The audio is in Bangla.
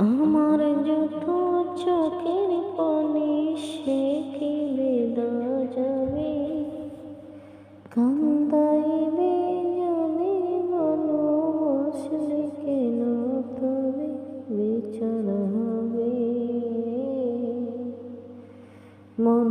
আমার যত চোখের পানি সে কি বেদা যাবে, কান্দাইবে জানে ভালোবাসলে কেন তবে বিচার হবে। মন